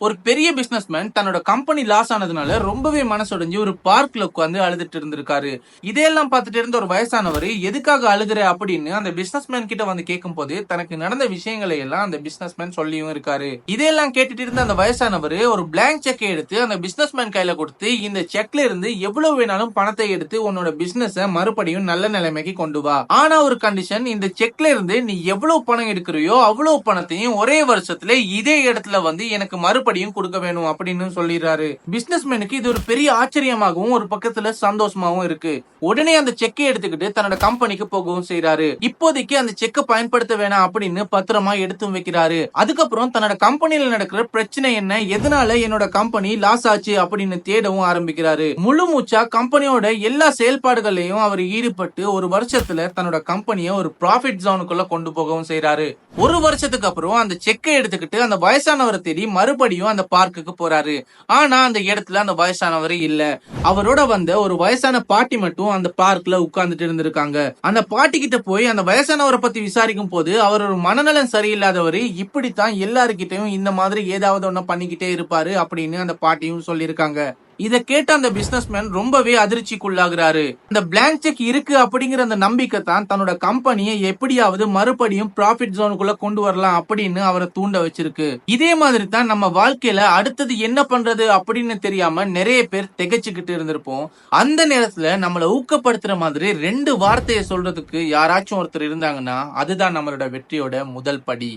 ஒரு பெரிய பிசினஸ்மேன் தன்னோட கம்பெனி லாஸ் ஆனதுனால ரொம்பவே மனசுடைஞ்சு ஒரு பார்க்ல உட்காந்து அழுதுட்டு இருந்திருக்காரு. இதையெல்லாம் பார்த்துட்டு இருந்த ஒரு வயசானவர் எதுக்காக அழுகுற அப்படின்னு அந்த பிசினஸ்மேன் கிட்ட வந்து கேட்கும் போது தனக்கு நடந்த விஷயங்களை எல்லாம் அந்த பிசினஸ்மேன் சொல்லியும் இருக்காரு. இதையெல்லாம் கேட்டுட்டு இருந்த அந்த வயசானவர் ஒரு பிளாங்க் செக்கை எடுத்து அந்த பிசினஸ்மேன் கையில கொடுத்து, இந்த செக்ல இருந்து எவ்வளவு வேணாலும் பணத்தை எடுத்து உன்னோட பிசினஸ் மறுபடியும் நல்ல நிலைமைக்கு கொண்டு வா. ஆனா ஒரு கண்டிஷன், இந்த செக்ல இருந்து நீ எவ்வளவு பணம் எடுக்கிறியோ அவ்வளவு பணத்தையும் ஒரே வருஷத்துல இதே இடத்துல வந்து எனக்கு மறுபடியும் கொடுக்க வேணும் அப்படின்னு சொல்லிடுறாரு. பிசினஸ்மேனுக்கு இது ஒரு பெரிய ஆச்சரியமாகவும் ஒரு பக்கத்துல சந்தோஷமாவும் இருக்கு. உடனே அந்த செக்கை எடுத்துக்கிட்டு தன்னோட கம்பெனிக்கு போகவும் செய்யறாரு. இப்போதைக்கு அந்த செக்கை பயன்படுத்த வேணாம் அப்படின்னு பத்திரமா எடுத்து வைக்கிறாரு. அதுக்கப்புறம் தன்னோட கம்பெனியில நடக்கிற பிரச்சனை என்ன, எதனால என்னோட கம்பெனி லாஸ் ஆச்சு அப்படின்னு தேடவும் ஆரம்பிக்கிறாரு. முழு மூச்சா கம்பெனியோட எல்லா செயல்பாடுகளையும் அவர் ஈடுபட்டு ஒரு வருஷத்துல தன்னோட கம்பெனியை ஒரு ப்ராஃபிட் ஜோனுக்குள்ள கொண்டு போகவும் செய்யறாரு. ஒரு வருஷத்துக்கு அப்புறம் அந்த செக்கை எடுத்துக்கிட்டு அந்த வயசானவரை தேடி மறுபடியும் அந்த பார்க்குக்கு போறாரு. ஆனா அந்த இடத்துல அந்த வயசானவர் இல்ல. அவரோட வந்த ஒரு வயசான பாட்டி மட்டும் அந்த பார்க்ல உட்கார்ந்துட்டு இருந்திருக்காங்க. அந்த பாட்டி கிட்ட போய் அந்த வயசானவரை பத்தி விசாரிக்கும் போது, அவர் ஒரு மனநலம் சரியில்லாதவர், இப்படித்தான் எல்லாருக்கிட்டையும் இந்த மாதிரி ஏதாவது ஒண்ணு பண்ணிக்கிட்டே இருப்பாரு அப்படின்னு அந்த பாட்டியும் சொல்லியிருக்காங்க. இத கேட்ட அந்த பிசினஸ்மேன் ரொம்பவே அதிர்ச்சிக்குள்ளாகிறாரு. இந்த பிளாங்க் செக் இருக்கு அப்படிங்கிற அந்த நம்பிக்கை தான் தன்னோட கம்பெனியை எப்படியாவது மறுபடியும் ப்ராஃபிட் ஜோனுக்குள்ள கொண்டு வரலாம் அப்படின்னு அவரை தூண்ட வச்சிருக்கு. இதே மாதிரி தான் நம்ம வாழ்க்கையில அடுத்தது என்ன பண்றது அப்படின்னு தெரியாம நிறைய பேர் திகைச்சுக்கிட்டு இருந்திருப்போம். அந்த நேரத்துல நம்மளை ஊக்கப்படுத்துற மாதிரி 2 வார்த்தையை சொல்றதுக்கு யாராச்சும் ஒருத்தர் இருந்தாங்கன்னா அதுதான் நம்மளோட வெற்றியோட முதல் படி.